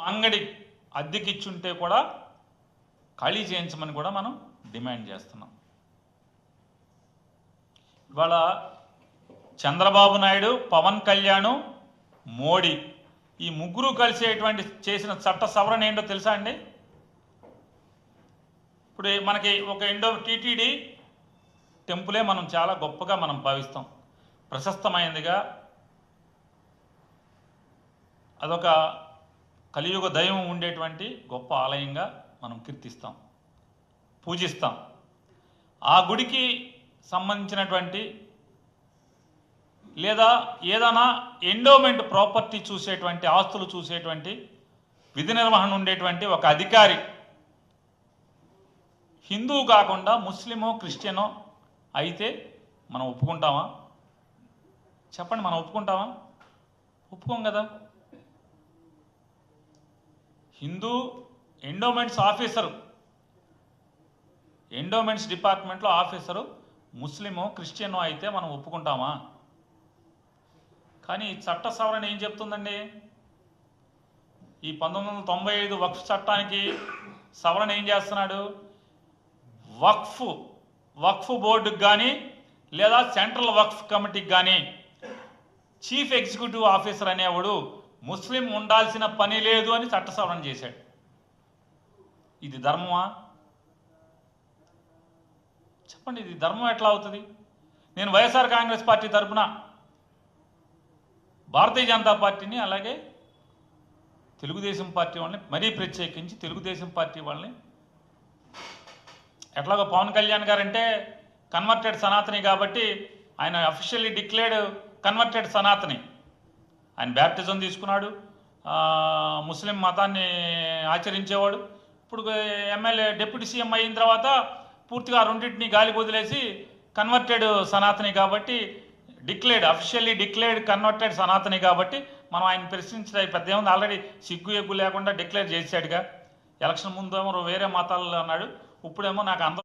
అంగడి అద్దెకిచ్చుంటే కూడా ఖాళీ చేయించమని కూడా మనం డిమాండ్ చేస్తున్నాం. ఇవాళ చంద్రబాబు నాయుడు, పవన్ కళ్యాణ్, మోడీ ఈ ముగ్గురు కలిసేటువంటి చేసిన చట్ట సవరణ ఏంటో తెలుసా అండి? ఇప్పుడు మనకి ఒక టీటీడీ టెంపులే మనం చాలా గొప్పగా మనం భావిస్తాం, ప్రశస్తమైనదిగా, అదొక కలియుగ దైవం ఉండేటువంటి గొప్ప ఆలయంగా మనం కీర్తిస్తాం, పూజిస్తాం. ఆ గుడికి సంబంధించినటువంటి లేదా ఏదైనా ఎండోమెంట్ ప్రాపర్టీ చూసేటువంటి, ఆస్తులు చూసేటువంటి విధి నిర్వహణ ఉండేటువంటి ఒక అధికారి హిందువు కాకుండా ముస్లిమో క్రిస్టియనో అయితే మనం ఒప్పుకుంటామా? చెప్పండి, మనం ఒప్పుకుంటామా? ఒప్పుకోం కదా. హిందూ ఎండోమెంట్స్ ఆఫీసరు, ఎండోమెంట్స్ డిపార్ట్మెంట్లో ఆఫీసరు ముస్లిమో క్రిస్టియనో అయితే మనం ఒప్పుకుంటామా? కానీ చట్ట సవరణ ఏం చెప్తుందండి? ఈ 1995 వక్ఫ్ చట్టానికి సవరణ ఏం చేస్తున్నాడు? వక్ఫ్ బోర్డుకి కానీ లేదా సెంట్రల్ వక్ఫ్ కమిటీకి కానీ చీఫ్ ఎగ్జిక్యూటివ్ ఆఫీసర్ అనేవాడు ముస్లిం ఉండాల్సిన పని లేదు అని చట్ట సవరణ చేశాడు. ఇది ధర్మమా? చెప్పండి, ఇది ధర్మం ఎట్లా అవుతుంది? నేను వైఎస్ఆర్ కాంగ్రెస్ పార్టీ తరఫున భారతీయ జనతా పార్టీని, అలాగే తెలుగుదేశం పార్టీ వాళ్ళని, మరీ ప్రత్యేకించి తెలుగుదేశం పార్టీ వాళ్ళని, ఎట్లాగో పవన్ కళ్యాణ్ గారు అంటే కన్వర్టెడ్ సనాతని కాబట్టి ఆయన అఫీషియల్లీ డిక్లేర్డ్ కన్వర్టెడ్ సనాతని. ఆయన బ్యాప్టిజం తీసుకున్నాడు, ముస్లిం మతాన్ని ఆచరించేవాడు. ఇప్పుడు ఎమ్మెల్యే డిప్యూటీ సీఎం అయిన తర్వాత పూర్తిగా రెండింటిని గాలి వదిలేసి కన్వర్టెడ్ సనాతని కాబట్టి అఫీషియల్లీ డిక్లేర్డ్ కన్వర్టెడ్ సనాతని కాబట్టి మనం ఆయన ప్రశ్నించడానికి పెద్ద ఏముంది? ఆల్రెడీ సిగ్గు ఎగ్గు లేకుండా డిక్లేర్ చేశాడుగా. ఎలక్షన్ ముందేమో వేరే మతాలు అన్నాడు, ఇప్పుడేమో నాకు అందరూ